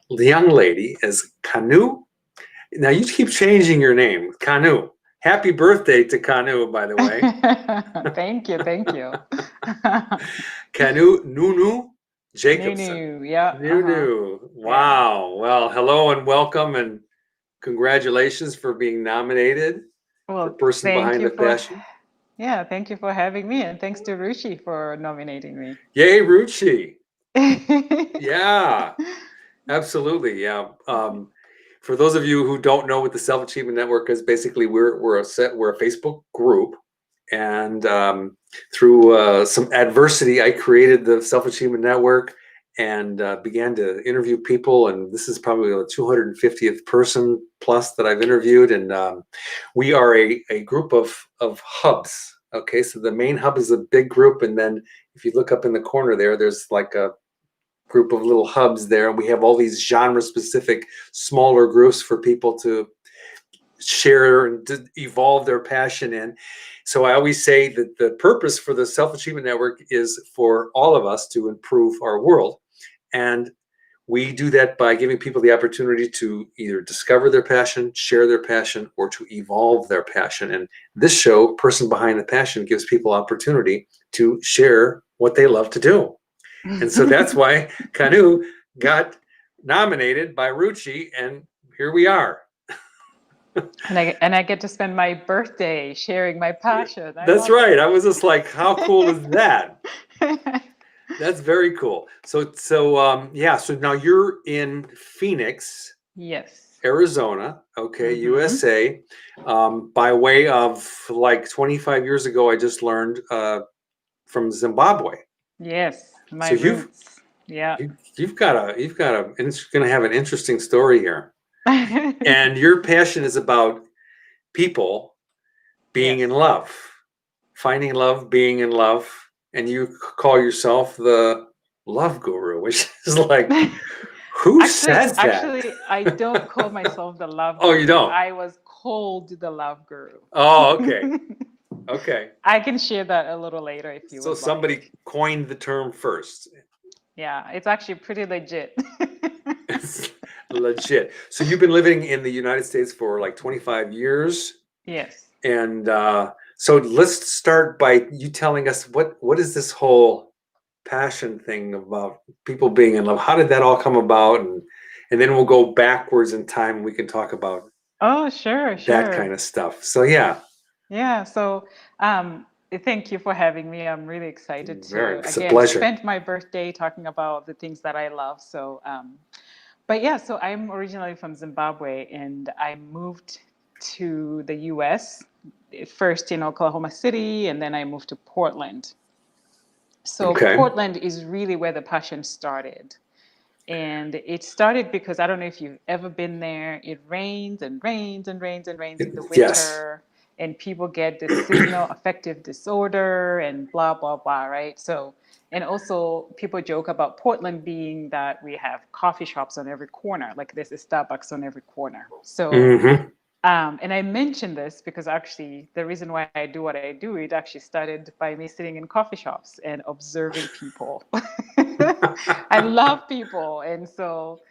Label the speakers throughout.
Speaker 1: young lady as Kanu. Now you keep changing your name, Kanu. Happy birthday to Kanu, by the way.
Speaker 2: Thank you, thank you.
Speaker 1: Kanu Nunu Jacobsen.
Speaker 2: New, yeah,
Speaker 1: Nunu.
Speaker 2: yeah.
Speaker 1: Wow. Well, hello and welcome and congratulations for being nominated for
Speaker 2: Well,
Speaker 1: Person
Speaker 2: thank
Speaker 1: Behind
Speaker 2: you
Speaker 1: the
Speaker 2: for,
Speaker 1: Passion.
Speaker 2: yeah, thank you for having me, and thanks to Ruchi for nominating me.
Speaker 1: Yay, Ruchi. Yeah, absolutely. Yeah. For those of you who don't know what the Self Achievement Network is, basically we're a Facebook group, and through some adversity, I created the Self Achievement Network and began to interview people. And this is probably the 250th person plus that I've interviewed. And we are a group of hubs. Okay, so the main hub is a big group, and then if you look up in the corner there, there's like a group of little hubs there. And we have all these genre specific smaller groups for people to share and to evolve their passion in. So I always say that the purpose for the Self Achievement Network is for all of us to improve our world. And we do that by giving people the opportunity to either discover their passion, share their passion, or to evolve their passion. And this show, Person Behind the Passion, gives people opportunity to share what they love to do. And so that's why Kanu got nominated by Ruchi, and here we are.
Speaker 2: And I get to spend my birthday sharing my passion. I
Speaker 1: That's
Speaker 2: love
Speaker 1: right.
Speaker 2: it.
Speaker 1: I was just like, how cool is that? That's very cool. Yeah, so now you're in Phoenix,
Speaker 2: Yes.
Speaker 1: Arizona, okay,
Speaker 2: Mm-hmm.
Speaker 1: USA. By way of like 25 years ago, I just learned from Zimbabwe.
Speaker 2: Yes, my
Speaker 1: So
Speaker 2: roots. Yeah.
Speaker 1: and it's going to have an interesting story here. And your passion is about people being in
Speaker 2: Yes.
Speaker 1: love, finding love, being in love, and you call yourself the love guru, which is like, who
Speaker 2: Actually,
Speaker 1: says that?
Speaker 2: actually, I don't call myself the love
Speaker 1: Oh, you
Speaker 2: guru.
Speaker 1: don't?
Speaker 2: I was called the love guru.
Speaker 1: Oh, okay. Okay.
Speaker 2: I can share that a little later if you
Speaker 1: So
Speaker 2: would like.
Speaker 1: somebody coined the term first.
Speaker 2: Yeah, it's actually pretty legit.
Speaker 1: It's legit. So you've been living in the United States for like 25 years.
Speaker 2: Yes.
Speaker 1: And so let's start by you telling us what is this whole passion thing about people being in love? How did that all come about? And then we'll go backwards in time and we can talk about
Speaker 2: Oh, sure,
Speaker 1: that kind
Speaker 2: sure.
Speaker 1: of stuff. So yeah,
Speaker 2: Yeah, so thank you for having me. I'm really excited to,
Speaker 1: it's a
Speaker 2: again,
Speaker 1: pleasure.
Speaker 2: spend my birthday talking about the things that I love. But yeah, so I'm originally from Zimbabwe and I moved to the US first in Oklahoma City and then I moved to Portland. So
Speaker 1: Okay.
Speaker 2: Portland is really where the passion started. And it started because I don't know if you've ever been there. It rains and rains and rains and rains in the
Speaker 1: Yes.
Speaker 2: winter, and people get this seasonal affective disorder and blah, blah, blah, right? So, and also people joke about Portland being that we have coffee shops on every corner, like there's a Starbucks on every corner. So,
Speaker 1: Mm-hmm.
Speaker 2: and I mention this because actually the reason why I do what I do, it actually started by me sitting in coffee shops and observing people. I love people. And so,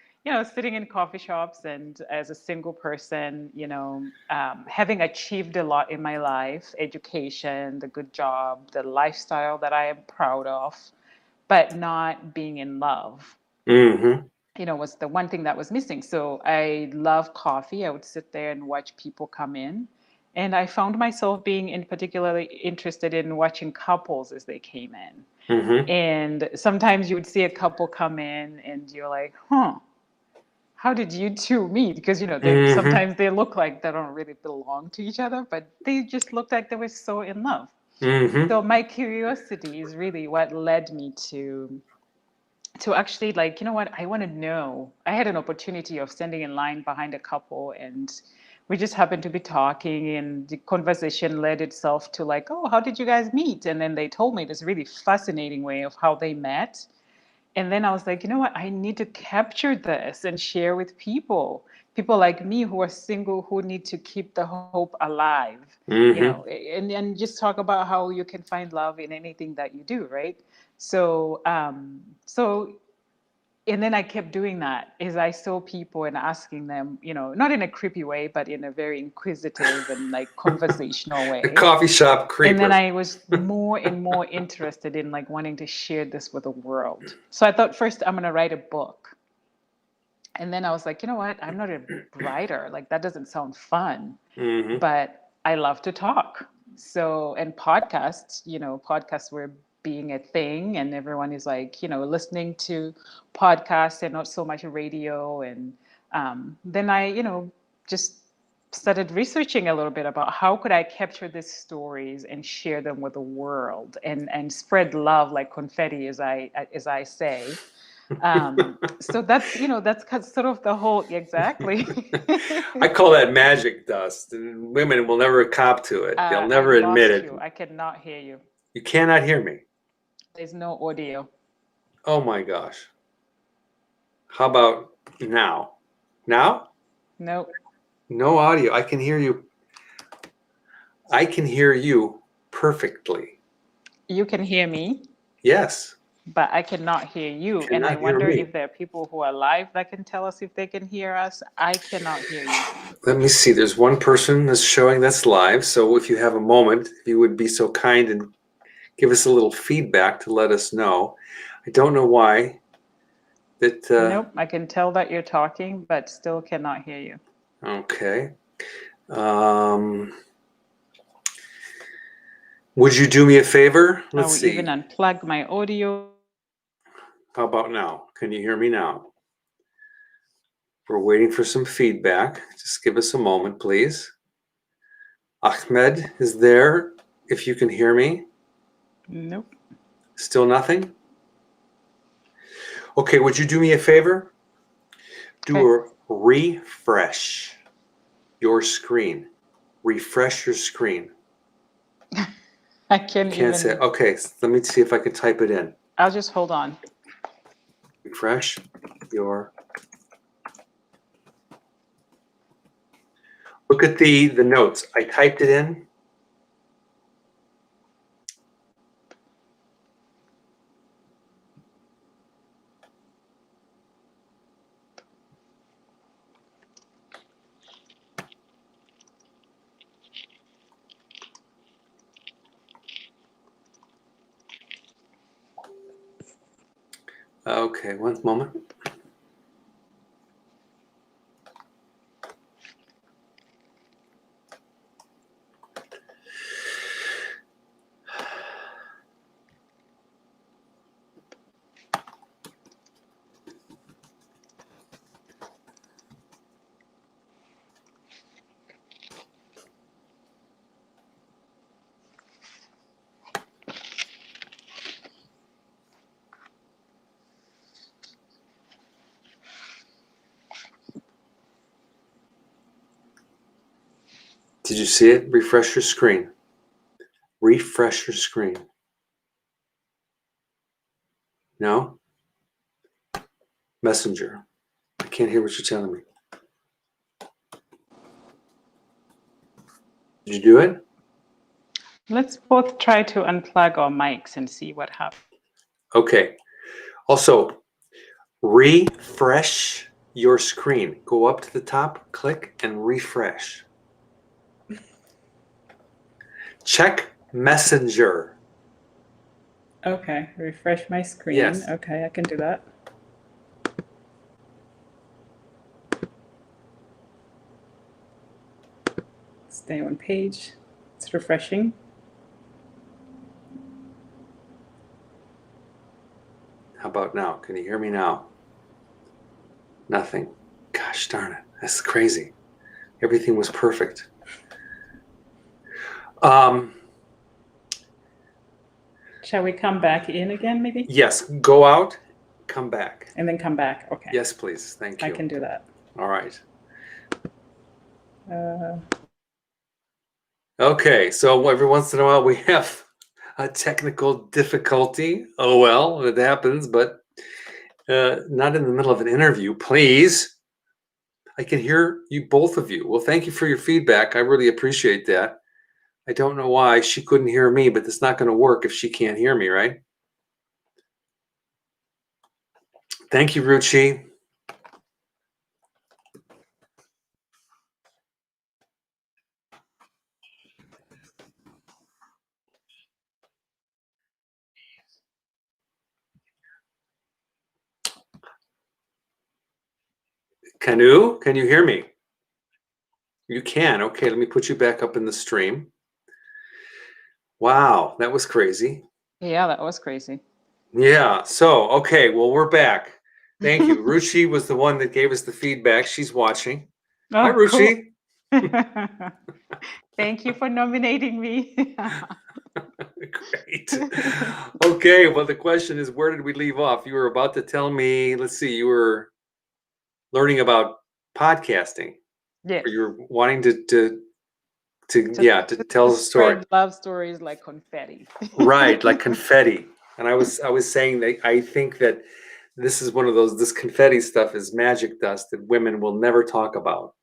Speaker 2: sitting in coffee shops and as a single person, having achieved a lot in my life, education, the good job, the lifestyle that I am proud of, but not being in love
Speaker 1: Mm-hmm.
Speaker 2: was the one thing that was missing. So I love coffee. I would sit there and watch people come in. And I found myself being in particularly interested in watching couples as they came in.
Speaker 1: Mm-hmm.
Speaker 2: And sometimes you would see a couple come in and you're like, huh, how did you two meet? Because they
Speaker 1: Mm-hmm.
Speaker 2: sometimes they look like they don't really belong to each other, but they just looked like they were so in love.
Speaker 1: Mm-hmm.
Speaker 2: So my curiosity is really what led me to actually, like, you know what, I want to know. I had an opportunity of standing in line behind a couple and we just happened to be talking and the conversation led itself to like, oh, how did you guys meet? And then they told me this really fascinating way of how they met. And then I was like, you know what, I need to capture this and share with people like me who are single, who need to keep the hope alive,
Speaker 1: Mm-hmm.
Speaker 2: and just talk about how you can find love in anything that you do, right? So and then I kept doing that as I saw people and asking them, not in a creepy way, but in a very inquisitive and like conversational
Speaker 1: The
Speaker 2: way.
Speaker 1: coffee shop
Speaker 2: And then
Speaker 1: creeper.
Speaker 2: I was more and more interested in like wanting to share this with the world. So I thought first I'm going to write a book. And then I was like, you know what? I'm not a writer. Like that doesn't sound fun,
Speaker 1: Hmm.
Speaker 2: but I love to talk. So, and podcasts, podcasts were being a thing, and everyone is like, listening to podcasts and not so much radio. And then I, just started researching a little bit about how could I capture these stories and share them with the world and spread love like confetti, as I say. So that's sort of the whole, exactly.
Speaker 1: I call that magic dust, and women will never cop to it. They'll
Speaker 2: I
Speaker 1: never admit
Speaker 2: lost
Speaker 1: it.
Speaker 2: you. I cannot hear you.
Speaker 1: You cannot hear me.
Speaker 2: There's no audio.
Speaker 1: Oh my gosh. How about now? Now?
Speaker 2: Nope.
Speaker 1: No audio. I can hear you. I can hear you perfectly.
Speaker 2: You can hear me,
Speaker 1: Yes.
Speaker 2: but I cannot hear you. And I
Speaker 1: Cannot hear
Speaker 2: wonder
Speaker 1: me.
Speaker 2: if there are people who are live that can tell us if they can hear us. I cannot hear you.
Speaker 1: Let me see. There's one person that's showing that's live. So if you have a moment, if you would be so kind and give us a little feedback to let us know. I don't know why.
Speaker 2: Nope. I can tell that you're talking, but still cannot hear you.
Speaker 1: Okay. Um, would you do me a favor?
Speaker 2: I
Speaker 1: Let's
Speaker 2: will even
Speaker 1: see.
Speaker 2: unplug my audio.
Speaker 1: How about now? Can you hear me now? We're waiting for some feedback. Just give us a moment, please. Ahmed is there. If you can hear me.
Speaker 2: Nope.
Speaker 1: Still nothing? Okay, would you do me a favor? Do
Speaker 2: Okay.
Speaker 1: a refresh your screen. Refresh your screen.
Speaker 2: I can't
Speaker 1: Can't say.
Speaker 2: even.
Speaker 1: Okay, let me see if I can type it in.
Speaker 2: I'll just hold on.
Speaker 1: Refresh your. Look at the notes. I typed it in. Okay, one moment. Did you see it? Refresh your screen. Refresh your screen. No? Messenger. I can't hear what you're telling me. Did you do it?
Speaker 2: Let's both try to unplug our mics and see what happens.
Speaker 1: Okay. Also, refresh your screen. Go up to the top, click, and refresh. Check Messenger.
Speaker 2: Okay, refresh my screen.
Speaker 1: Yes.
Speaker 2: Okay, I can do that. Stay on page. It's refreshing.
Speaker 1: How about now? Can you hear me now? Nothing. Gosh darn it. That's crazy. Everything was perfect.
Speaker 2: Shall we come back in again, maybe?
Speaker 1: Yes, go out, come back.
Speaker 2: And then come back. Okay.
Speaker 1: Yes, please. Thank you.
Speaker 2: I can do that.
Speaker 1: All right.
Speaker 2: Uh,
Speaker 1: Okay, so every once in a while we have a technical difficulty. Oh well, it happens, but not in the middle of an interview, please. I can hear you, both of you. Well, thank you for your feedback. I really appreciate that. I don't know why she couldn't hear me, but it's not going to work if she can't hear me, right? Thank you, Ruchi. Kanu, can you hear me? You can. Okay, let me put you back up in the stream. Wow, that was crazy.
Speaker 2: Yeah, that was crazy.
Speaker 1: Yeah, so, okay, well, we're back. Thank you. Ruchi was the one that gave us the feedback. She's watching. Hi,
Speaker 2: Oh, cool.
Speaker 1: Ruchi.
Speaker 2: Thank you for nominating me.
Speaker 1: Great. Okay, well, the question is, where did we leave off? You were about to tell me, let's see, you were learning about podcasting.
Speaker 2: Yes.
Speaker 1: Or you were wanting to
Speaker 2: To
Speaker 1: tell us a story.
Speaker 2: spread love stories like confetti.
Speaker 1: Right, like confetti. And I was saying that I think that this is one of those, this confetti stuff is magic dust that women will never talk about.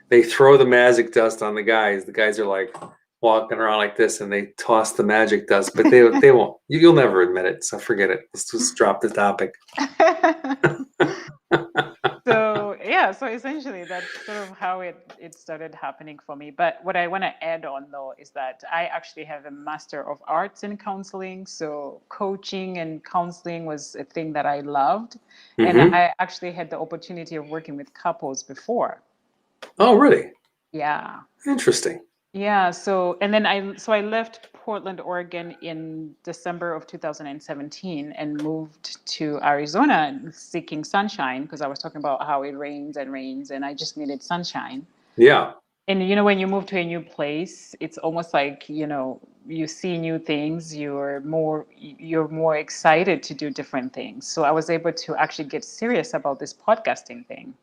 Speaker 1: They throw the magic dust on the guys. The guys are like walking around like this and they toss the magic dust, but they won't. You'll never admit it, so forget it. Let's just drop the topic.
Speaker 2: So yeah, so essentially that's sort of how it started happening for me. But what I want to add on though is that I actually have a Master of Arts in counseling. So coaching and counseling was a thing that I loved. And
Speaker 1: Mm-hmm.
Speaker 2: I actually had the opportunity of working with couples before.
Speaker 1: Oh, really?
Speaker 2: Yeah.
Speaker 1: Interesting.
Speaker 2: Yeah, so and then I left Portland, Oregon in December of 2017 and moved to Arizona seeking sunshine because I was talking about how it rains and rains and I just needed sunshine.
Speaker 1: Yeah.
Speaker 2: And when you move to a new place, it's almost like, you see new things, you're more excited to do different things. So I was able to actually get serious about this podcasting thing.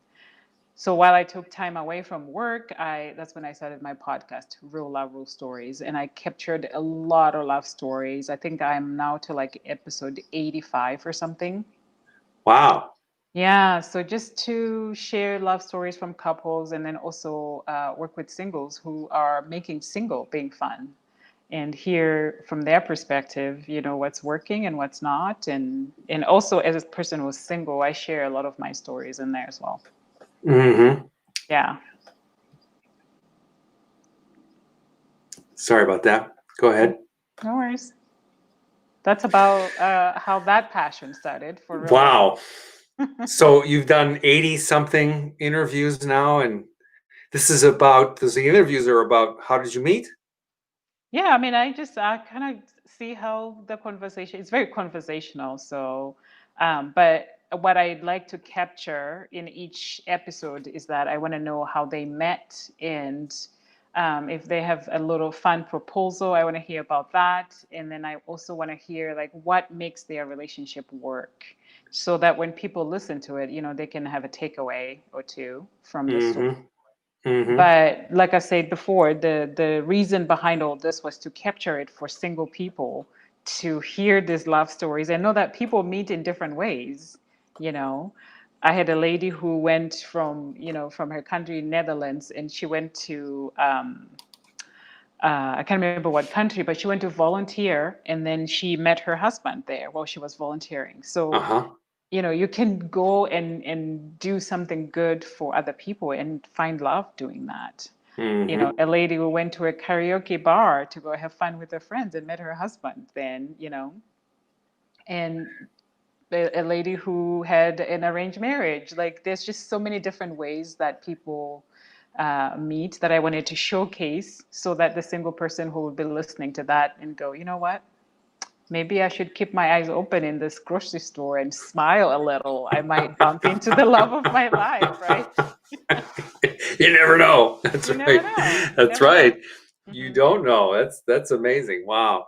Speaker 2: So while I took time away from work, that's when I started my podcast, Real Love, Real Stories. And I captured a lot of love stories. I think I'm now to like episode 85 or something.
Speaker 1: Wow.
Speaker 2: Yeah, so just to share love stories from couples and then also work with singles who are making single being fun and hear from their perspective, what's working and what's not. And also as a person who's single, I share a lot of my stories in there as well.
Speaker 1: Mm-hmm.
Speaker 2: Yeah.
Speaker 1: Sorry about that. Go ahead.
Speaker 2: No worries. That's about how that passion started for real.
Speaker 1: Wow. So you've done 80 something interviews now, and the interviews are about how did you meet?
Speaker 2: Yeah, I mean, I just kind of see how the conversation, it's very conversational. So, but what I'd like to capture in each episode is that I want to know how they met and if they have a little fun proposal, I want to hear about that. And then I also want to hear like what makes their relationship work so that when people listen to it, they can have a takeaway or two from the story.
Speaker 1: Mm-hmm. Mm-hmm.
Speaker 2: But like I said before, the reason behind all this was to capture it for single people to hear these love stories and know that people meet in different ways. You know, I had a lady who went from her country, Netherlands, and she went to I can't remember what country, but she went to volunteer, and then she met her husband there while she was volunteering. So
Speaker 1: Uh-huh.
Speaker 2: you can go and do something good for other people and find love doing that.
Speaker 1: Mm-hmm.
Speaker 2: A lady who went to a karaoke bar to go have fun with her friends and met her husband then, and a lady who had an arranged marriage. Like there's just so many different ways that people meet that I wanted to showcase so that the single person who would be listening to that and go, you know what? Maybe I should keep my eyes open in this grocery store and smile a little. I might bump into the love of my life, right?
Speaker 1: You never know. That's
Speaker 2: You
Speaker 1: right.
Speaker 2: never know.
Speaker 1: That's
Speaker 2: Never
Speaker 1: right.
Speaker 2: know.
Speaker 1: You don't know. That's amazing. Wow.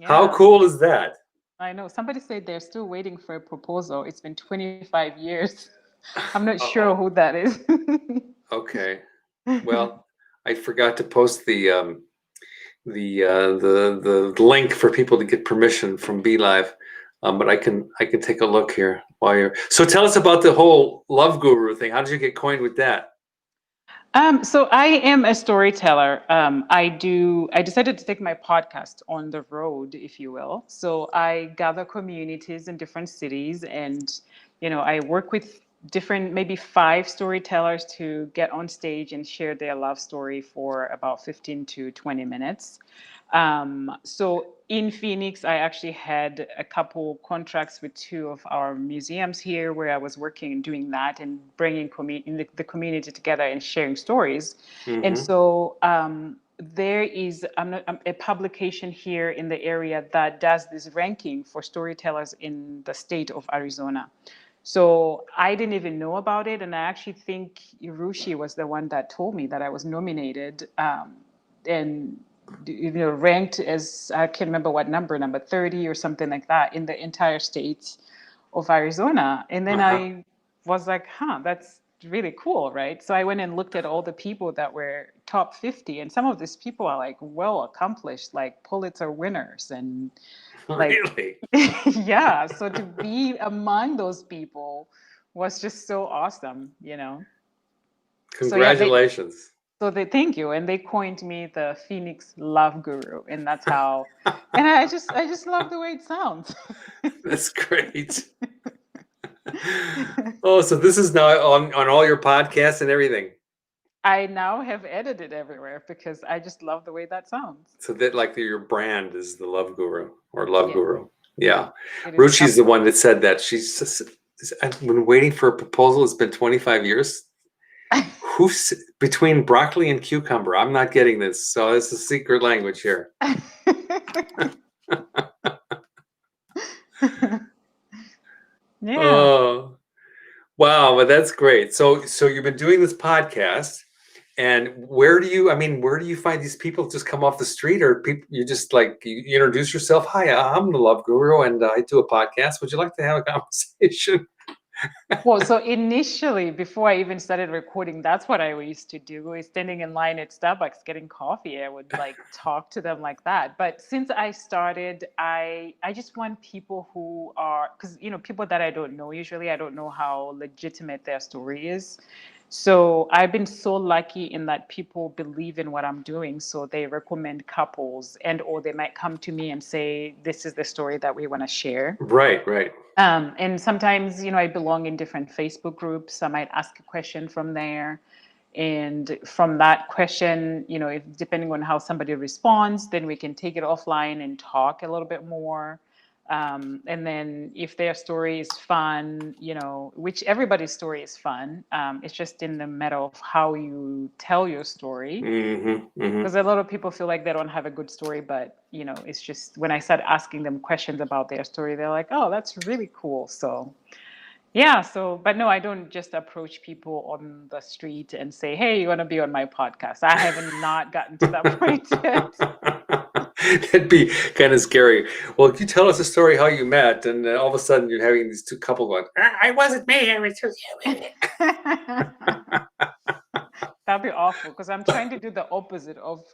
Speaker 1: How
Speaker 2: Yeah,
Speaker 1: cool is that?
Speaker 2: I know. Somebody said they're still waiting for a proposal. It's been 25 years. I'm not sure
Speaker 1: Uh-oh.
Speaker 2: who that is.
Speaker 1: Okay. Well, I forgot to post the link for people to get permission from BeLive. But I can take a look here while you're. So tell us about the whole Love Guru thing. How did you get coined with that?
Speaker 2: So I am a storyteller. I decided to take my podcast on the road, if you will. So I gather communities in different cities, and I work with different, maybe five storytellers to get on stage and share their love story for about 15 to 20 minutes. So in Phoenix, I actually had a couple contracts with two of our museums here where I was working and doing that and bringing the community together and sharing stories. And
Speaker 1: Mm-hmm.
Speaker 2: so there is a publication here in the area that does this ranking for storytellers in the state of Arizona. So I didn't even know about it. And I actually think Irushi was the one that told me that I was nominated. And ranked as, I can't remember what number 30 or something like that in the entire state of Arizona. And then
Speaker 1: Uh-huh.
Speaker 2: I was like, that's really cool, right? So I went and looked at all the people that were top 50, and some of these people are like well accomplished, like Pulitzer winners and like
Speaker 1: Really?
Speaker 2: yeah. So to be among those people was just so awesome. So yeah,
Speaker 1: Congratulations.
Speaker 2: they thank you, and they coined me the Phoenix Love Guru, and that's how. And I just love the way it sounds.
Speaker 1: That's great. Oh, so this is now on all your podcasts and everything.
Speaker 2: I now have edited everywhere because I just love the way that sounds.
Speaker 1: So that like your brand is the Love Guru or Love
Speaker 2: Yeah,
Speaker 1: Guru. Yeah.
Speaker 2: it is
Speaker 1: Ruchi's the one that said that. She's just, I've been waiting for a proposal. It's been 25 years. Who's between broccoli and cucumber? I'm not getting this. So it's a secret language here.
Speaker 2: Yeah.
Speaker 1: Oh, wow. But that's great. So you've been doing this podcast, and where do you find these people? Just come off the street, or people you just like you introduce yourself? Hi, I'm the Love Guru, and I do a podcast. Would you like to have a conversation?
Speaker 2: Well, so initially, before I even started recording, that's what I used to do, is standing in line at Starbucks getting coffee. I would like talk to them like that. But since I started, I just want people who are, because people that I don't know, usually I don't know how legitimate their story is. So I've been so lucky in that people believe in what I'm doing, so they recommend couples, and or they might come to me and say, this is the story that we want to share.
Speaker 1: Right, right.
Speaker 2: And sometimes, I belong in different Facebook groups. I might ask a question from there. And from that question, if depending on how somebody responds, then we can take it offline and talk a little bit more. And then if their story is fun, which everybody's story is fun, it's just in the matter of how you tell your story.
Speaker 1: Mm-hmm, mm-hmm.
Speaker 2: Because a lot of people feel like they don't have a good story, but it's just when I start asking them questions about their story, they're like, "Oh, that's really cool." So yeah, but no, I don't just approach people on the street and say, "Hey, you want to be on my podcast?" I haven't not gotten to that point yet.
Speaker 1: That'd be kind of scary. Well, if you tell us a story how you met, and all of a sudden you're having these two couple going, "I wasn't me, I was just
Speaker 2: That'd be awful because I'm trying to do the opposite of,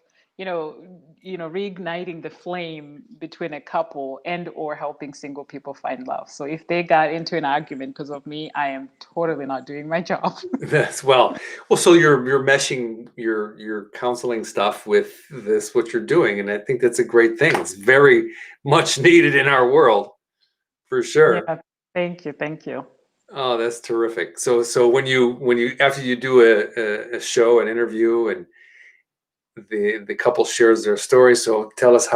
Speaker 2: reigniting the flame between a couple and or helping single people find love. So if they got into an argument because of me, I am totally not doing my job.
Speaker 1: That's well. So you're meshing your counseling stuff with this what you're doing, and I think that's a great thing. It's very much needed in our world, for sure.
Speaker 2: Yeah, thank you.
Speaker 1: Oh, that's terrific. So when you after you do a show, an interview, and the couple shares their story. So tell us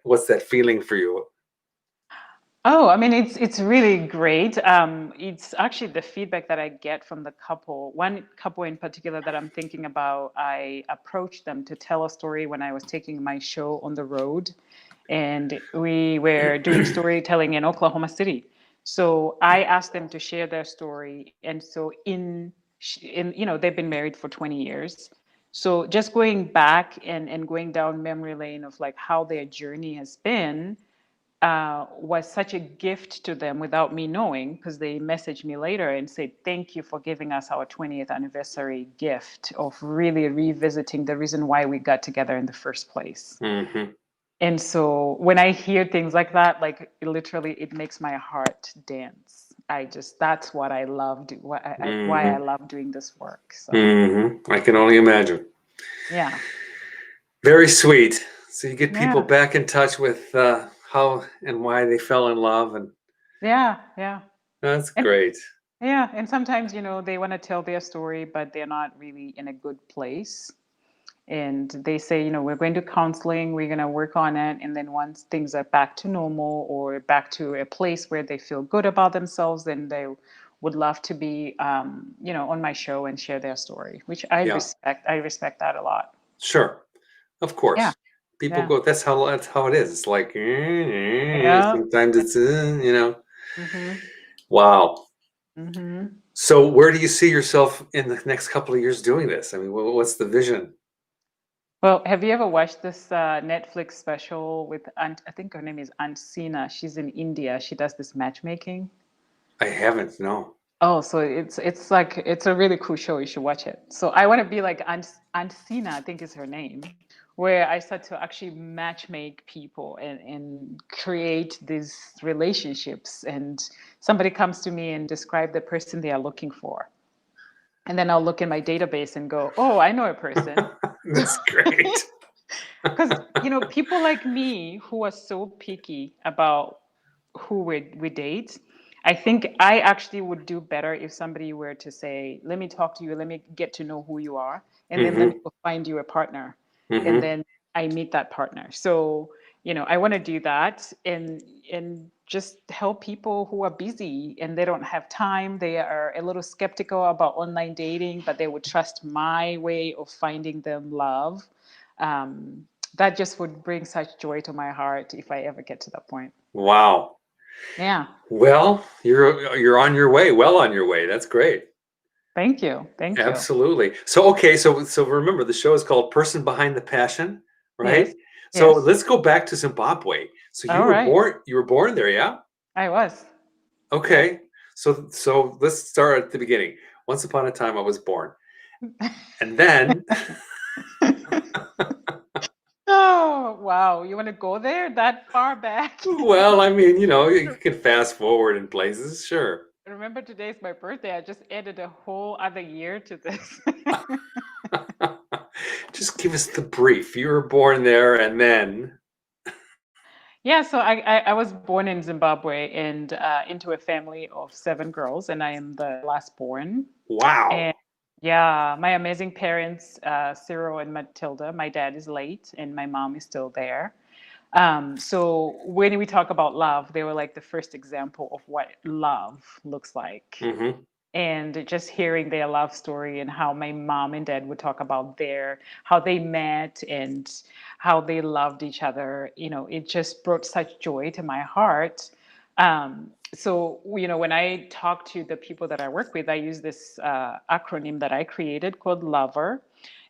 Speaker 1: what's that feeling for you?
Speaker 2: Oh, I mean, it's really great. It's actually the feedback that I get from the couple. One couple in particular that I'm thinking about, I approached them to tell a story when I was taking my show on the road, and we were doing storytelling in Oklahoma City. So I asked them to share their story, and so they've been married for 20 years. So just going back and going down memory lane of like how their journey has been was such a gift to them without me knowing, because they messaged me later and said, "Thank you for giving us our 20th anniversary gift of really revisiting the reason why we got together in the first place."
Speaker 1: Mm-hmm.
Speaker 2: And so when I hear things like that, like literally, it makes my heart dance. that's what I love why I
Speaker 1: Hmm.
Speaker 2: love doing this work. So
Speaker 1: Hmm. I can only imagine.
Speaker 2: yeah.
Speaker 1: Very sweet. So you get people
Speaker 2: Yeah.
Speaker 1: back in touch with how and why they fell in love, and
Speaker 2: Yeah. Yeah.
Speaker 1: that's
Speaker 2: And
Speaker 1: great.
Speaker 2: yeah, and sometimes, they want to tell their story, but they're not really in a good place. And they say, we're going to counseling, we're going to work on it. And then once things are back to normal or back to a place where they feel good about themselves, then they would love to be, on my show and share their story, which I
Speaker 1: Yeah,
Speaker 2: respect. I respect that a lot.
Speaker 1: sure. Of
Speaker 2: Yeah.
Speaker 1: course. People
Speaker 2: Yeah.
Speaker 1: go, that's how it is. It's like
Speaker 2: Yeah.
Speaker 1: sometimes it's
Speaker 2: Mm-hmm.
Speaker 1: wow.
Speaker 2: Mm-hmm.
Speaker 1: So where do you see yourself in the next couple of years doing this? I mean, what's the vision?
Speaker 2: Well, have you ever watched this Netflix special with Aunt, I think her name is Aunt Sina. She's in India. She does this matchmaking.
Speaker 1: I haven't, no.
Speaker 2: Oh, so it's like it's a really cool show. You should watch it. So I want to be like Aunt Sina, I think is her name, where I start to actually match make people and create these relationships. And somebody comes to me and describe the person they are looking for, and then I'll look in my database and go, oh, I know a person.
Speaker 1: That's great.
Speaker 2: Because people like me who are so picky about who we date, I think I actually would do better if somebody were to say, let me talk to you, let me get to know who you are, and then let me
Speaker 1: Hmm.
Speaker 2: go find you a partner. And
Speaker 1: Hmm.
Speaker 2: then I meet that partner. So, I want to do that and just help people who are busy and they don't have time. They are a little skeptical about online dating, but they would trust my way of finding them love. Um, that just would bring such joy to my heart if I ever get to that point.
Speaker 1: Wow.
Speaker 2: Yeah.
Speaker 1: Well, you're on your way, well on your way. That's great.
Speaker 2: Thank you. Thank you.
Speaker 1: Absolutely. So okay, so remember the show is called Person Behind the Passion, right?
Speaker 2: Yes.
Speaker 1: So
Speaker 2: Yes.
Speaker 1: let's go back to Zimbabwe. So
Speaker 2: All right.
Speaker 1: you were born there, yeah?
Speaker 2: I was. Yep.
Speaker 1: Okay. So let's start at the beginning. Once upon a time I was born. And then
Speaker 2: Oh, wow. You want to go there that far back?
Speaker 1: well, I mean, you can fast forward in places, sure.
Speaker 2: Remember, today's my birthday. I just added a whole other year to this.
Speaker 1: Just give us the brief. You were born there and then
Speaker 2: Yeah, so I was born in Zimbabwe and into a family of seven girls, and I am the last born. And
Speaker 1: wow.
Speaker 2: yeah, my amazing parents, Cyril and Matilda. My dad is late, and my mom is still there. So when we talk about love, they were like the first example of what love looks like.
Speaker 1: Hmm.
Speaker 2: And just hearing their love story and how my mom and dad would talk about how they met and how they loved each other, it just brought such joy to my heart. So, when I talk to the people that I work with, I use this acronym that I created called LOVER.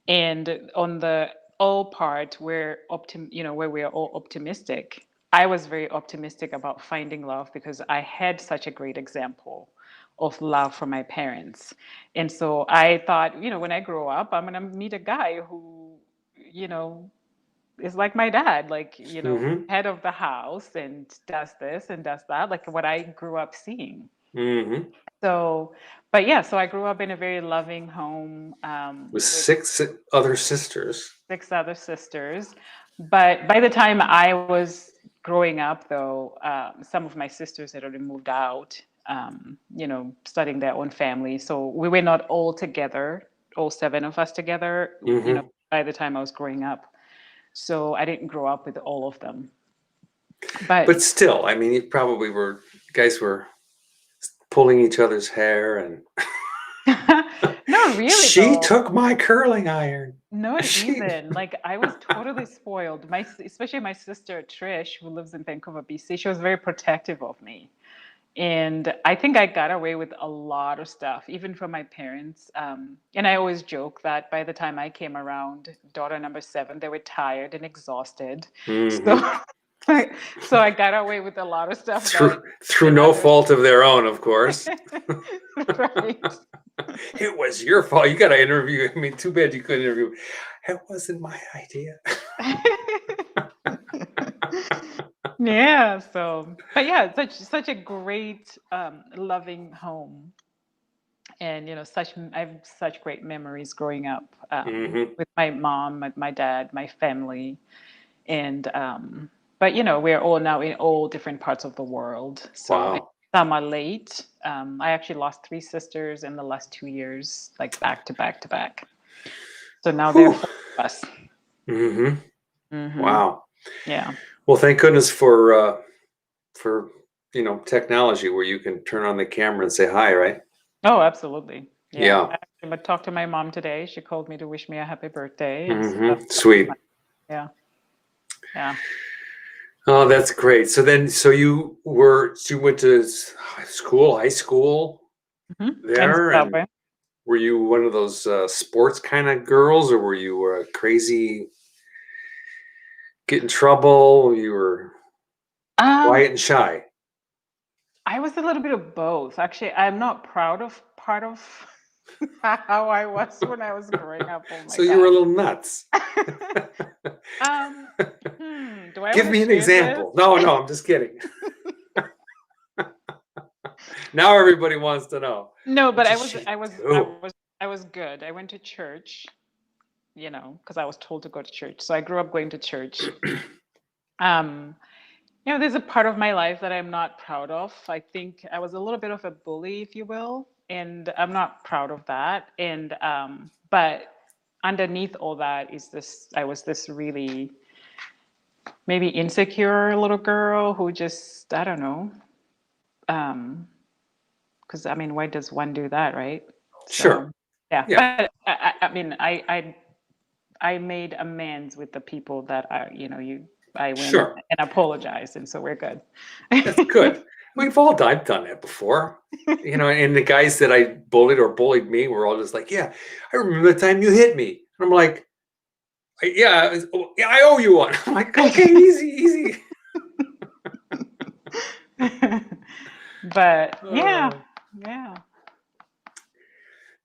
Speaker 2: And on the all part, where we are all optimistic. I was very optimistic about finding love because I had such a great example of love from my parents. And so I thought, when I grow up, I'm going to meet a guy who, you know, is like my dad, like,
Speaker 1: Hmm.
Speaker 2: head of the house and does this and does that, like what I grew up seeing.
Speaker 1: Hmm.
Speaker 2: So, but yeah, so I grew up in a very loving home
Speaker 1: With
Speaker 2: with
Speaker 1: six other sisters.
Speaker 2: six other sisters. But by the time I was growing up, though, some of my sisters had already moved out, starting their own family. So we were not all together, all seven of us together,
Speaker 1: Hmm.
Speaker 2: by the time I was growing up. So I didn't grow up with all of them. But
Speaker 1: But still, I mean, guys were pulling each other's hair, and
Speaker 2: no, really,
Speaker 1: she
Speaker 2: though.
Speaker 1: took my curling iron.
Speaker 2: Not
Speaker 1: She.
Speaker 2: even. Like I was totally spoiled. Especially my sister Trish, who lives in Vancouver, BC, she was very protective of me. And I think I got away with a lot of stuff, even from my parents. And I always joke that by the time I came around, daughter number seven, they were tired and exhausted. So,
Speaker 1: Hmm.
Speaker 2: so I got away with a lot of stuff
Speaker 1: through
Speaker 2: that
Speaker 1: through
Speaker 2: that
Speaker 1: no
Speaker 2: others,
Speaker 1: fault of their own, of course.
Speaker 2: right?
Speaker 1: It was your fault. You got to interview. I mean, too bad you couldn't interview. It wasn't my idea.
Speaker 2: Yeah. So, but yeah, such a great, loving home, and I have such great memories growing up,
Speaker 1: Hmm.
Speaker 2: with my mom, my dad, my family, and but we're all now in all different parts of the world. So and
Speaker 1: Wow.
Speaker 2: some are late. I actually lost three sisters in the last 2 years, like back to back to back. So now there are
Speaker 1: Whew.
Speaker 2: four of us.
Speaker 1: Hmm.
Speaker 2: Hmm.
Speaker 1: Wow.
Speaker 2: Yeah.
Speaker 1: Well, thank goodness for technology where you can turn on the camera and say hi, right?
Speaker 2: Oh, absolutely. Yeah.
Speaker 1: Yeah.
Speaker 2: I actually talked to my mom today. She called me to wish me a happy birthday, and so that was
Speaker 1: Sweet.
Speaker 2: nice. Yeah. Yeah.
Speaker 1: Oh, that's great. So you went to school, high school
Speaker 2: And
Speaker 1: there, and
Speaker 2: Zimbabwe.
Speaker 1: were you one of those sports kind of girls, or were you crazy, get in trouble? You were
Speaker 2: Um,
Speaker 1: quiet and shy.
Speaker 2: I was a little bit of both. Actually, I'm not proud of part of how I was when I was growing up. Oh my
Speaker 1: So you were a
Speaker 2: God.
Speaker 1: little nuts.
Speaker 2: Um, do I
Speaker 1: Give
Speaker 2: want to
Speaker 1: me an
Speaker 2: share this?
Speaker 1: example. No, no, I'm just kidding. Now everybody wants to know.
Speaker 2: No,
Speaker 1: What
Speaker 2: but
Speaker 1: did she do?
Speaker 2: I was good. I went to church, because I was told to go to church. So I grew up going to church. Um, there's a part of my life that I'm not proud of. I think I was a little bit of a bully, if you will, and I'm not proud of that. And but underneath all that is this: I was this really maybe insecure little girl who just, I don't know, because I mean, why does one do that, right?
Speaker 1: Sure.
Speaker 2: So yeah,
Speaker 1: Yeah.
Speaker 2: but I mean, I made amends with the people that I went
Speaker 1: Sure.
Speaker 2: and apologized, and so we're good.
Speaker 1: That's good. I've done that before. And the guys that I bullied or bullied me were all just like, "Yeah, I remember the time you hit me." And I'm like, "Yeah, yeah, I owe you one." I'm like, "Okay, easy, easy."
Speaker 2: But yeah,
Speaker 1: Uh,
Speaker 2: yeah.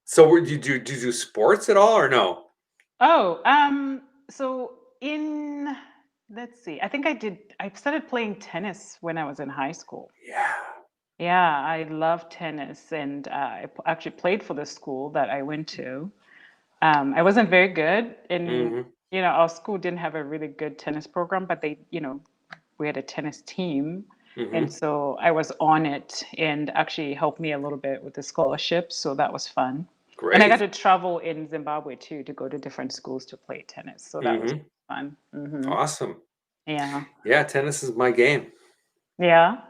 Speaker 1: so, do you do sports at all or no?
Speaker 2: Oh, so in let's see, I think I started playing tennis when I was in high school.
Speaker 1: Yeah.
Speaker 2: Yeah, I love tennis, and actually played for the school that I went to. I wasn't very good, and
Speaker 1: Hmm.
Speaker 2: our school didn't have a really good tennis program, but we had a tennis team, and
Speaker 1: Hmm.
Speaker 2: so I was on it, and actually helped me a little bit with the scholarship, so that was fun. And I got
Speaker 1: Great.
Speaker 2: to travel in Zimbabwe too to go to different schools to play tennis, so that was
Speaker 1: Hmm.
Speaker 2: fun.
Speaker 1: Awesome.
Speaker 2: Yeah,
Speaker 1: Yeah, tennis is my game.
Speaker 2: yeah.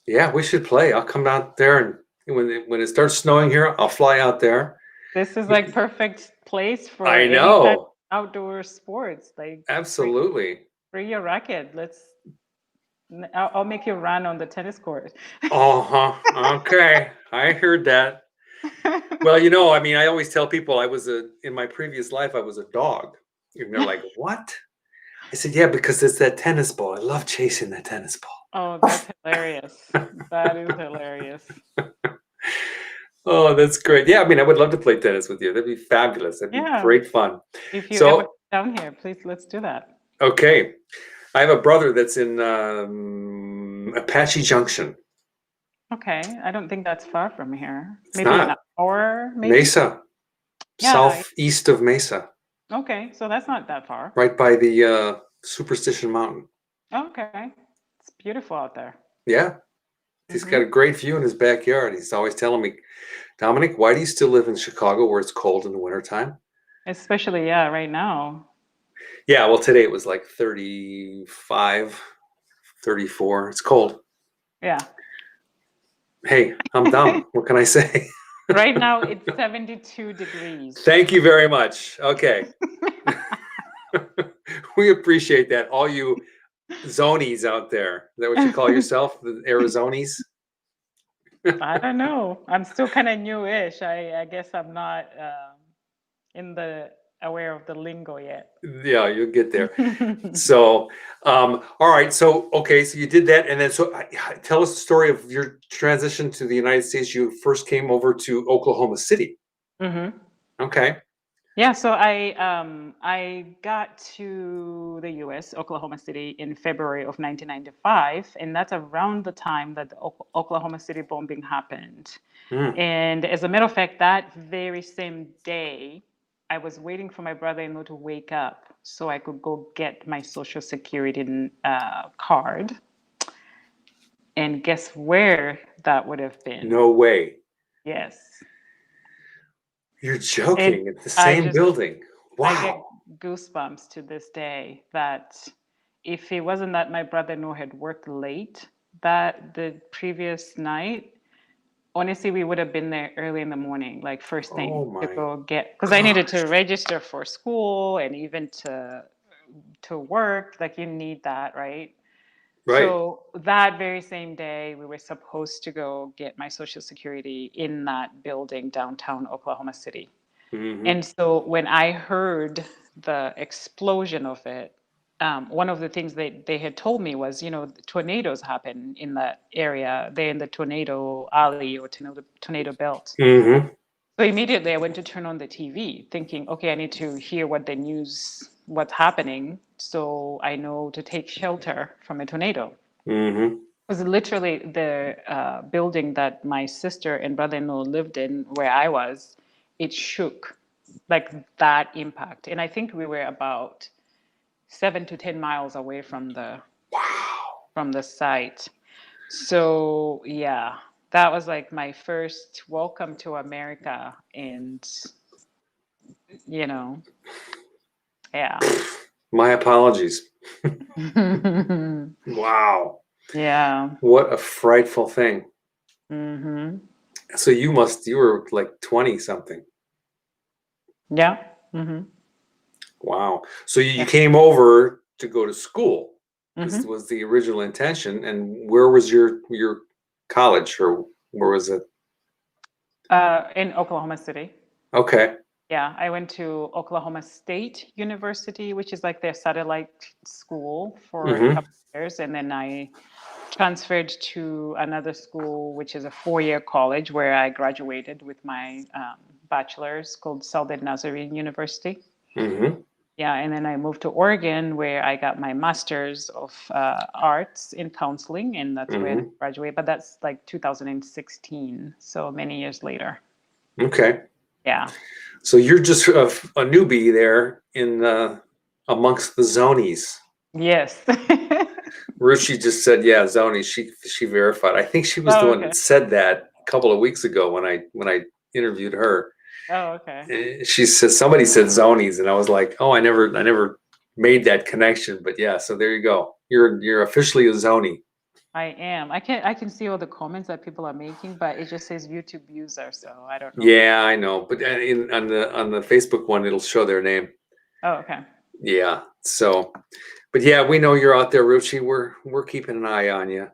Speaker 1: Yeah, we should play. I'll come out there, and when it starts snowing here, I'll fly out there.
Speaker 2: This is like perfect place for
Speaker 1: I
Speaker 2: any kind
Speaker 1: know.
Speaker 2: of outdoor sports. Like bring,
Speaker 1: Absolutely.
Speaker 2: bring your racket. I'll make you run on the tennis court.
Speaker 1: Uh-huh. Okay. I heard that. Well, I mean, I always tell people in my previous life, I was a dog. And they're like, "What?" I said, "Yeah, because it's that tennis ball. I love chasing that tennis
Speaker 2: Oh,
Speaker 1: ball."
Speaker 2: that's hilarious. That is hilarious.
Speaker 1: Oh, that's great. Yeah, I mean, I would love to play tennis with you. That'd be fabulous. That'd be
Speaker 2: Yeah.
Speaker 1: great fun.
Speaker 2: If you ever
Speaker 1: So,
Speaker 2: come down here, please let's do that.
Speaker 1: okay. I have a brother that's in Apache Junction.
Speaker 2: Okay. I don't think that's far from here.
Speaker 1: It's
Speaker 2: Maybe an
Speaker 1: not.
Speaker 2: hour, maybe?
Speaker 1: Mesa,
Speaker 2: Yeah.
Speaker 1: southeast of Mesa,
Speaker 2: Okay. So that's not that far.
Speaker 1: right by the Superstition Mountain.
Speaker 2: Okay. It's beautiful out there.
Speaker 1: Yeah, he's got a
Speaker 2: Hmm.
Speaker 1: great view in his backyard. He's always telling me, "Dominic, why do you still live in Chicago where it's cold in the wintertime?"
Speaker 2: Especially, yeah, right now.
Speaker 1: Yeah, well, today it was like 35, 34. It's cold.
Speaker 2: Yeah.
Speaker 1: Hey, I'm dumb. What can I say?
Speaker 2: Right now it's 72 degrees.
Speaker 1: Thank you very much. Okay. We appreciate that. All you zonies out there. Is that what you call yourself? The Arizonis?
Speaker 2: I don't know. I'm still kind of newish. I guess I'm not in the aware of the lingo yet.
Speaker 1: Yeah, you'll get there. So, all right. So, okay. So you did that. And then, tell us the story of your transition to the United States. You first came over to Oklahoma City.
Speaker 2: Hmm.
Speaker 1: Okay.
Speaker 2: Yeah, so I got to the US, Oklahoma City, in February of 1995, and that's around the time that the Oklahoma City bombing happened.
Speaker 1: Mm.
Speaker 2: And as a matter of fact, that very same day, I was waiting for my brother-in-law to wake up so I could go get my Social Security card. And guess where that would have been?
Speaker 1: No way.
Speaker 2: Yes.
Speaker 1: You're
Speaker 2: It,
Speaker 1: joking. At the
Speaker 2: I
Speaker 1: same
Speaker 2: just,
Speaker 1: building.
Speaker 2: I get
Speaker 1: Wow.
Speaker 2: goosebumps to this day that if it wasn't that my brother-in-law had worked late that the previous night, honestly, we would have been there early in the morning, like first
Speaker 1: Oh
Speaker 2: thing to
Speaker 1: my
Speaker 2: go get, because I needed to
Speaker 1: gosh.
Speaker 2: register for school and even to work. Like you need that, right?
Speaker 1: Right.
Speaker 2: So that very same day, we were supposed to go get my Social Security in that building downtown Oklahoma City.
Speaker 1: Hmm.
Speaker 2: And so when I heard the explosion of it, one of the things they had told me was, tornadoes happen in that area. They're in the tornado alley or tornado belt.
Speaker 1: Hmm.
Speaker 2: So immediately I went to turn on the TV thinking, okay, I need to hear what's happening so I know to take shelter from a tornado.
Speaker 1: Hmm.
Speaker 2: It was literally the building that my sister and brother-in-law lived in where I was. It shook like that impact. And I think we were about 7 to 10 miles away
Speaker 1: Wow.
Speaker 2: from the site. So yeah, that was like my first welcome to America. And you know, yeah.
Speaker 1: My apologies. Wow.
Speaker 2: Yeah.
Speaker 1: What a frightful thing.
Speaker 2: Hmm.
Speaker 1: So you were like 20 something.
Speaker 2: Yeah. Hmm.
Speaker 1: Wow. So you
Speaker 2: Yeah.
Speaker 1: came over to go to school. This
Speaker 2: Hmm.
Speaker 1: was the original intention. And where was your college, or where was it?
Speaker 2: In Oklahoma City.
Speaker 1: Okay.
Speaker 2: Yeah, I went to Oklahoma State University, which is like their satellite school for a
Speaker 1: Hmm.
Speaker 2: couple of years, and then I transferred to another school, which is a four-year college where I graduated with my bachelor's called Southern Nazarene University.
Speaker 1: Hmm.
Speaker 2: Yeah, and then I moved to Oregon where I got my master's of arts in counseling, and that's where I
Speaker 1: Hmm.
Speaker 2: graduated. But that's like 2016, so many years later.
Speaker 1: Okay.
Speaker 2: Yeah.
Speaker 1: So you're just a newbie there in amongst the zonies.
Speaker 2: Yes.
Speaker 1: Ruchi just said, "Yeah, zonies." She verified. I think she was the
Speaker 2: Oh,
Speaker 1: one
Speaker 2: okay.
Speaker 1: that said that a couple of weeks ago when I interviewed her.
Speaker 2: Oh, okay.
Speaker 1: She said somebody said zonies, and I was like, "Oh, I never made that connection." But yeah, so there you go. You're officially a zonie.
Speaker 2: I am. I can see all the comments that people are making, but it just says YouTube user, so I don't know.
Speaker 1: Yeah, I know. But on the Facebook one, it'll show their name.
Speaker 2: Oh, okay.
Speaker 1: Yeah. So, but yeah, we know you're out there, Ruchi. We're keeping an eye on you.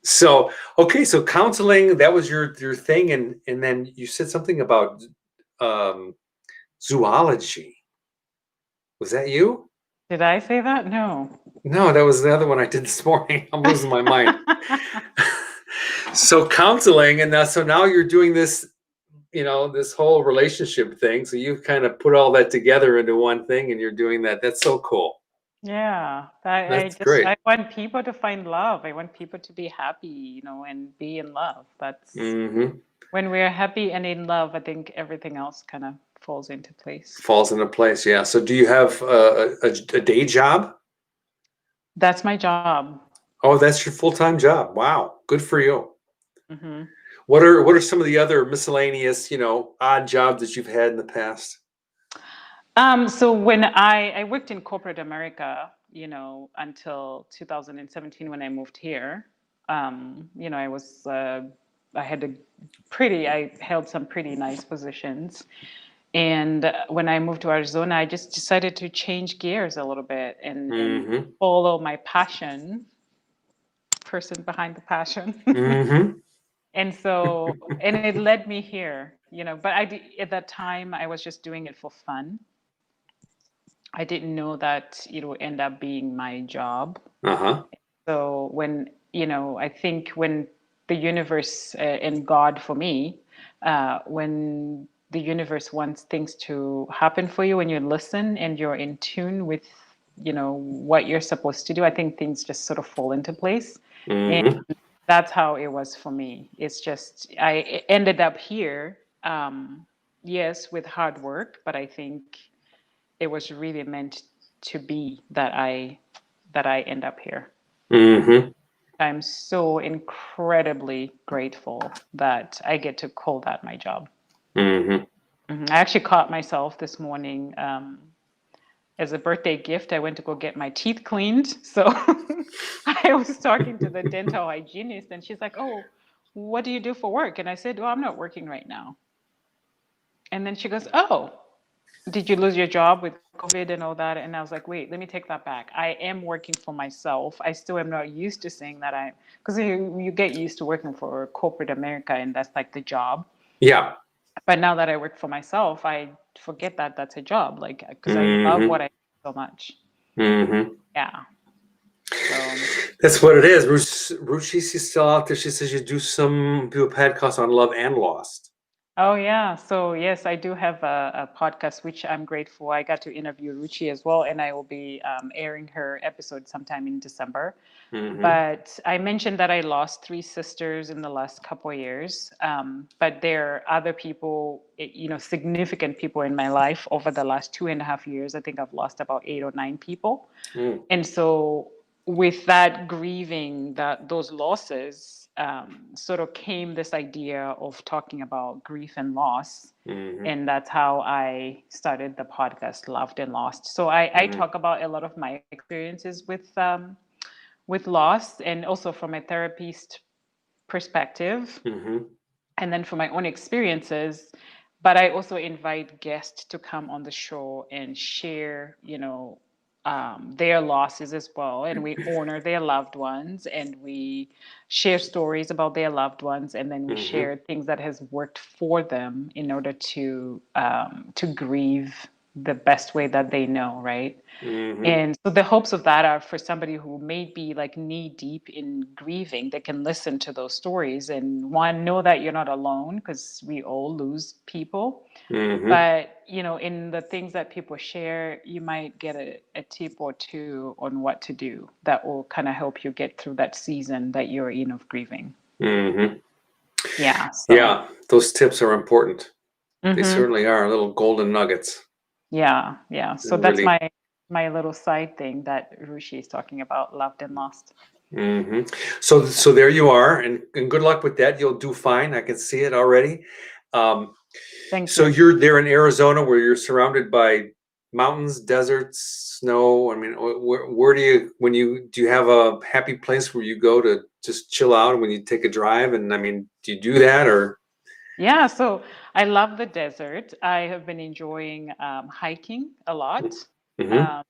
Speaker 1: So, okay, so counseling, that was your thing, and then you said something about um zoology. Was that you?
Speaker 2: Did I say that? No.
Speaker 1: No, that was the other one I did this morning. I'm losing my mind. So counseling, and so now you're doing this, this whole relationship thing. So you've kind of put all that together into one thing, and you're doing that. That's so cool.
Speaker 2: Yeah, I
Speaker 1: That's
Speaker 2: just
Speaker 1: great.
Speaker 2: I want people to find love. I want people to be happy, and be in love. That's
Speaker 1: Hmm.
Speaker 2: when we're happy and in love, I think everything else kind of falls into place.
Speaker 1: Falls into place. Yeah. So do you have a day job?
Speaker 2: That's my job.
Speaker 1: Oh, that's your full-time job. Wow. Good for you.
Speaker 2: Hmm.
Speaker 1: What are some of the other miscellaneous, odd jobs that you've had in the past?
Speaker 2: So when I worked in corporate America, until 2017 when I moved here, I was I held some pretty nice positions. And when I moved to Arizona, I just decided to change gears a little bit and
Speaker 1: Hmm.
Speaker 2: follow my passion, person behind the passion.
Speaker 1: Hmm.
Speaker 2: And so, and it led me here, but at that time, I was just doing it for fun. I didn't know that it would end up being my job.
Speaker 1: Uh-huh.
Speaker 2: So I think when the universe and God for me, when the universe wants things to happen for you when you listen and you're in tune with, what you're supposed to do, I think things just sort of fall into place. And
Speaker 1: Mm-hmm.
Speaker 2: that's how it was for me. It's just, I ended up here, yes, with hard work, but I think it was really meant to be that I end up here.
Speaker 1: Mm-hmm.
Speaker 2: I'm so incredibly grateful that I get to call that my job.
Speaker 1: Mm-hmm.
Speaker 2: I actually caught myself this morning, as a birthday gift. I went to go get my teeth cleaned. So I was talking to the dental hygienist, and she's like, "Oh, what do you do for work?" And I said, "Well, I'm not working right now." And then she goes, "Oh, did you lose your job with COVID and all that?" And I was like, "Wait, let me take that back. I am working for myself. I still am not used to saying that because you get used to working for corporate America, and that's like the job.
Speaker 1: Yeah.
Speaker 2: But now that I work for myself, I forget that that's a job, like, because I love
Speaker 1: Mm-hmm.
Speaker 2: what I do so much."
Speaker 1: Mm-hmm.
Speaker 2: Yeah. So,
Speaker 1: That's what it is. She's still out there. She says you do a podcast on love and lost.
Speaker 2: oh yeah. So yes, I do have a podcast, which I'm grateful. I got to interview Ruchi as well, and I will be airing her episode sometime in December.
Speaker 1: Mm-hmm.
Speaker 2: But I mentioned that I lost three sisters in the last couple of years. But there are other people, significant people in my life over the last 2.5 years. I think I've lost about 8 or 9 people.
Speaker 1: Mm.
Speaker 2: And so with that grieving, those losses, sort of came this idea of talking about grief and loss.
Speaker 1: Mm-hmm.
Speaker 2: And that's how I started the podcast, Loved and Lost. So I
Speaker 1: Mm-hmm.
Speaker 2: talk about a lot of my experiences with loss, and also from a therapist perspective,
Speaker 1: Mm-hmm.
Speaker 2: and then from my own experiences. But I also invite guests to come on the show and share, their losses as well. And we honor their loved ones, and we share stories about their loved ones, and then we
Speaker 1: Mm-hmm.
Speaker 2: share things that has worked for them in order to grieve the best way that they know, right?
Speaker 1: Mm-hmm.
Speaker 2: And so the hopes of that are for somebody who may be like knee deep in grieving, they can listen to those stories and one, know that you're not alone, because we all lose people.
Speaker 1: Mm-hmm.
Speaker 2: But, in the things that people share, you might get a tip or two on what to do that will kind of help you get through that season that you're in of grieving.
Speaker 1: Mm-hmm.
Speaker 2: Yeah. So,
Speaker 1: Yeah, those tips are important. They
Speaker 2: hmm,
Speaker 1: certainly are little golden nuggets.
Speaker 2: yeah. Yeah. So
Speaker 1: And
Speaker 2: that's
Speaker 1: really.
Speaker 2: my little side thing that Rushi is talking about, loved and lost.
Speaker 1: Mm-hmm. So there you are, and good luck with that. You'll do fine. I can see it already. Um,
Speaker 2: Thank
Speaker 1: so
Speaker 2: you.
Speaker 1: you're there in Arizona, where you're surrounded by mountains, deserts, snow. I mean, where do you do you have a happy place where you go to just chill out when you take a drive? And I mean, do you do that or?
Speaker 2: Yeah, so I love the desert. I have been enjoying hiking a lot.
Speaker 1: Mm-hmm.
Speaker 2: Um,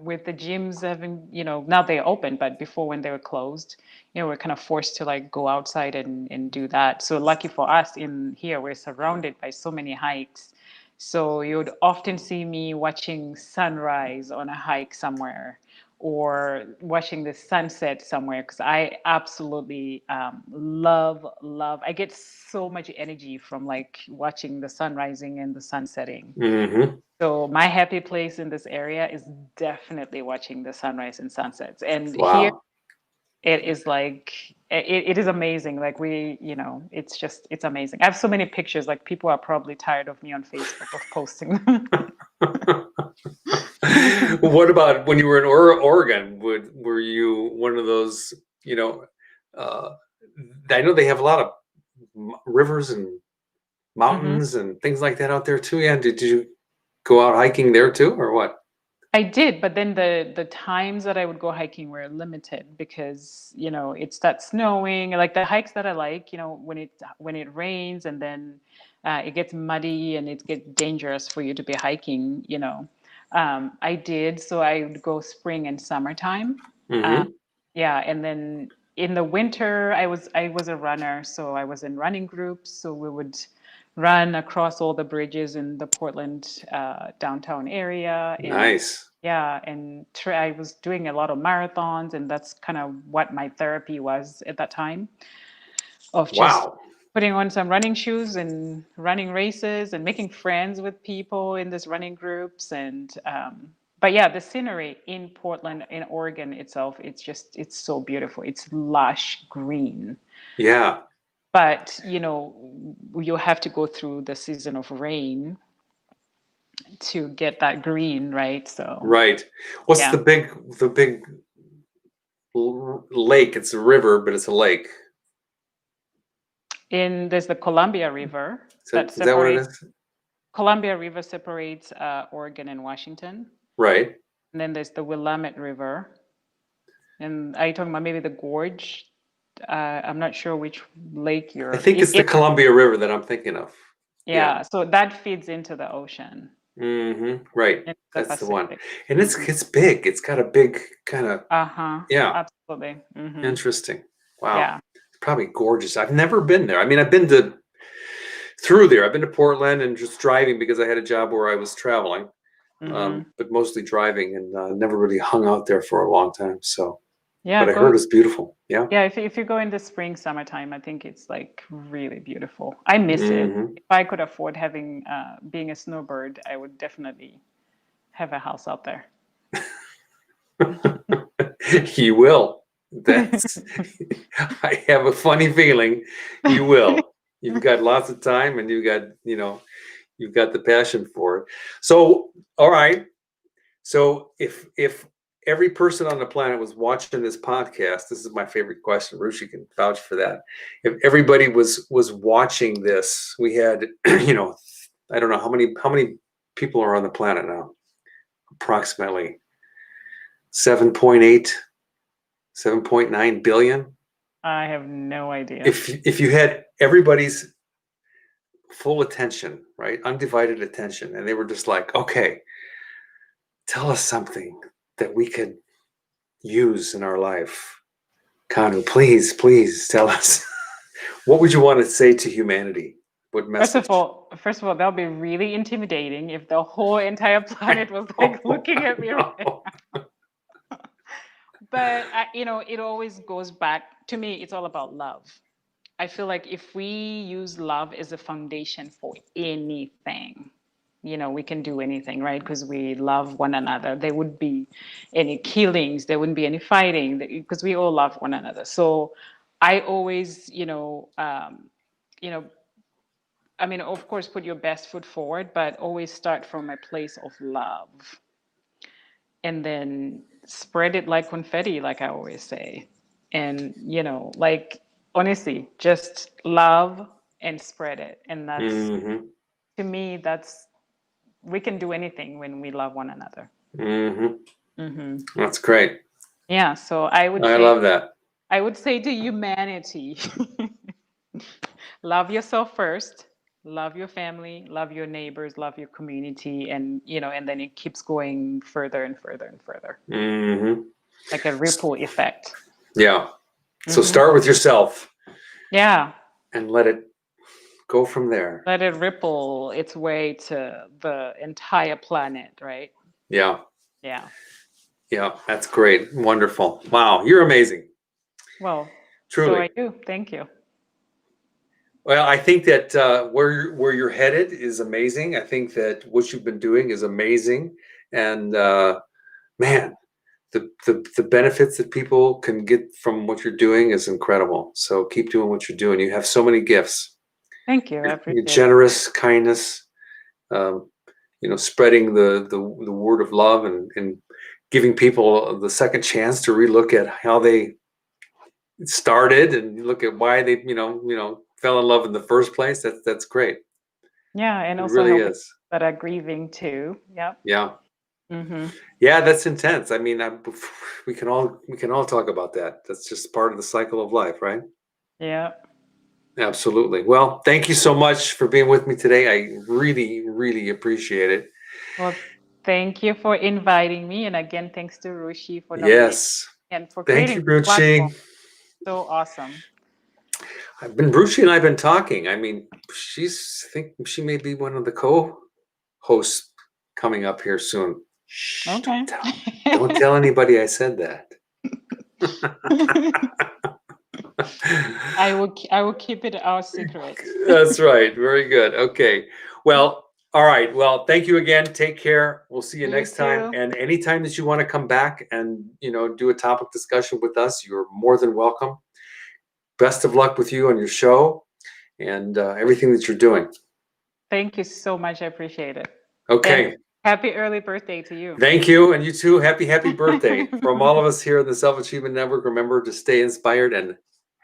Speaker 2: with the gyms having, now they're open, but before when they were closed, we're kind of forced to like go outside and do that. So lucky for us in here, we're surrounded by so many hikes. So you'd often see me watching sunrise on a hike somewhere, or watching the sunset somewhere, because I absolutely love. I get so much energy from like watching the sun rising and the sun setting.
Speaker 1: Mm-hmm.
Speaker 2: So my happy place in this area is definitely watching the sunrise and sunsets. And here
Speaker 1: Wow.
Speaker 2: it is like it is amazing. Like it's amazing. I have so many pictures. Like people are probably tired of me on Facebook of posting them.
Speaker 1: What about when you were in Oregon? Were you one of those, you know, uh, I know they have a lot of rivers and
Speaker 2: Hmm.
Speaker 1: mountains and things like that out there too. Yeah. Did you go out hiking there too, or what?
Speaker 2: I did, but then the times that I would go hiking were limited because it starts snowing. Like the hikes that I like, when it rains and then it gets muddy and it gets dangerous for you to be hiking. I did, so I would go spring and summertime. Uh,
Speaker 1: Mm-hmm.
Speaker 2: yeah, and then in the winter, I was a runner, so I was in running groups. So we would run across all the bridges in the Portland downtown area, and
Speaker 1: Nice.
Speaker 2: yeah, and I was doing a lot of marathons, and that's kind of what my therapy was at that time, of just
Speaker 1: Wow.
Speaker 2: putting on some running shoes and running races and making friends with people in this running groups. And but yeah, the scenery in Portland, in Oregon itself, it's so beautiful. It's lush green.
Speaker 1: Yeah.
Speaker 2: But you have to go through the season of rain to get that green, right? So
Speaker 1: Right. What's
Speaker 2: yeah.
Speaker 1: the big lake? It's a river, but it's a lake.
Speaker 2: There's the Columbia River that
Speaker 1: Is that what it
Speaker 2: separates
Speaker 1: is?
Speaker 2: Columbia River separates Oregon and Washington.
Speaker 1: Right.
Speaker 2: And then there's the Willamette River. And are you talking about maybe the gorge? I'm not sure which lake
Speaker 1: I
Speaker 2: you're.
Speaker 1: think it's the Columbia River that I'm thinking of. Yeah.
Speaker 2: Yeah, so that feeds into the ocean,
Speaker 1: Right.
Speaker 2: into the
Speaker 1: That's the one.
Speaker 2: Pacific.
Speaker 1: And it's big. It's got a big kind of,
Speaker 2: Uh-huh.
Speaker 1: yeah.
Speaker 2: Absolutely.
Speaker 1: Interesting. Wow.
Speaker 2: Yeah.
Speaker 1: It's probably gorgeous. I've never been there. I mean, I've been through there. I've been to Portland and just driving because I had a job where I was traveling, but mostly driving, and never really hung out there for a long time. So,
Speaker 2: Yeah,
Speaker 1: but I heard it's beautiful. Yeah.
Speaker 2: yeah, if you go in the spring, summertime, I think it's like really beautiful. I miss it.
Speaker 1: Hmm.
Speaker 2: If I could afford having being a snowbird, I would definitely have a house out there.
Speaker 1: You will. That's. I have a funny feeling you will. You've got lots of time, and you've got the passion for it. So, all right. So, if every person on the planet was watching this podcast, this is my favorite question. Rushi can vouch for that. If everybody was watching this, we had, I don't know how many people are on the planet now. Approximately 7.8, 7.9 billion.
Speaker 2: I have no idea.
Speaker 1: If you had everybody's full attention, right, undivided attention, and they were just like, okay, tell us something that we could use in our life. Kanu, please tell us. What would you want to say to humanity? What message?
Speaker 2: First of all, that would be really intimidating if the whole entire planet was like looking at me right now. But it always goes back to me. It's all about love. I feel like if we use love as a foundation for anything, we can do anything, right? Because we love one another. There wouldn't be any killings. There wouldn't be any fighting because we all love one another. So I always, I mean, of course, put your best foot forward, but always start from a place of love and then spread it like confetti, like I always say. And, like honestly, just love and spread it. And that's,
Speaker 1: Mm-hmm.
Speaker 2: to me, we can do anything when we love one another.
Speaker 1: Mm-hmm. That's great.
Speaker 2: Yeah. So
Speaker 1: I love that.
Speaker 2: I would say to humanity, love yourself first, love your family, love your neighbors, love your community, and and then it keeps going further and further and further, like a ripple effect.
Speaker 1: Yeah. So start with yourself.
Speaker 2: Yeah.
Speaker 1: And let it go from there.
Speaker 2: Let it ripple its way to the entire planet, right?
Speaker 1: Yeah.
Speaker 2: Yeah.
Speaker 1: Yeah. That's great. Wonderful. Wow. You're amazing.
Speaker 2: Well,
Speaker 1: truly.
Speaker 2: So are you. Thank you.
Speaker 1: Well, I think that where you're headed is amazing. I think that what you've been doing is amazing, and man, the benefits that people can get from what you're doing is incredible. So keep doing what you're doing. You have so many gifts.
Speaker 2: Thank you. I
Speaker 1: You're
Speaker 2: appreciate
Speaker 1: generous, kindness, spreading the word of love and giving people the second chance to relook at how they started and look at why they fell in love in the first place. That's great.
Speaker 2: Yeah, and
Speaker 1: It
Speaker 2: also
Speaker 1: really
Speaker 2: helping
Speaker 1: is.
Speaker 2: that are grieving too. Yep.
Speaker 1: Yeah.
Speaker 2: Mm-hmm.
Speaker 1: Yeah, that's intense. I mean, we can all talk about that. That's just part of the cycle of life, right?
Speaker 2: Yeah.
Speaker 1: Absolutely. Well, thank you so much for being with me today. I really, really appreciate it.
Speaker 2: Well, thank you for inviting me, and again, thanks to Rushi for nominating
Speaker 1: Yes.
Speaker 2: and for
Speaker 1: Thank
Speaker 2: creating
Speaker 1: you,
Speaker 2: this platform.
Speaker 1: Ruchi.
Speaker 2: So awesome.
Speaker 1: Ruchi and I've been talking. I mean, I think she may be one of the co-hosts coming up here soon. Shh,
Speaker 2: Okay.
Speaker 1: don't tell anybody I said that.
Speaker 2: I will keep it our secret.
Speaker 1: That's right. Very good. Okay. Well, all right. Well, thank you again. Take care. We'll see you
Speaker 2: You
Speaker 1: next time.
Speaker 2: too.
Speaker 1: And anytime that you want to come back and, do a topic discussion with us, you're more than welcome. Best of luck with you on your show and everything that you're doing.
Speaker 2: Thank you so much. I appreciate it.
Speaker 1: Okay.
Speaker 2: And happy early birthday to you.
Speaker 1: Thank you. And you too. Happy birthday. From all of us here at the Self Achievement Network, remember to stay inspired and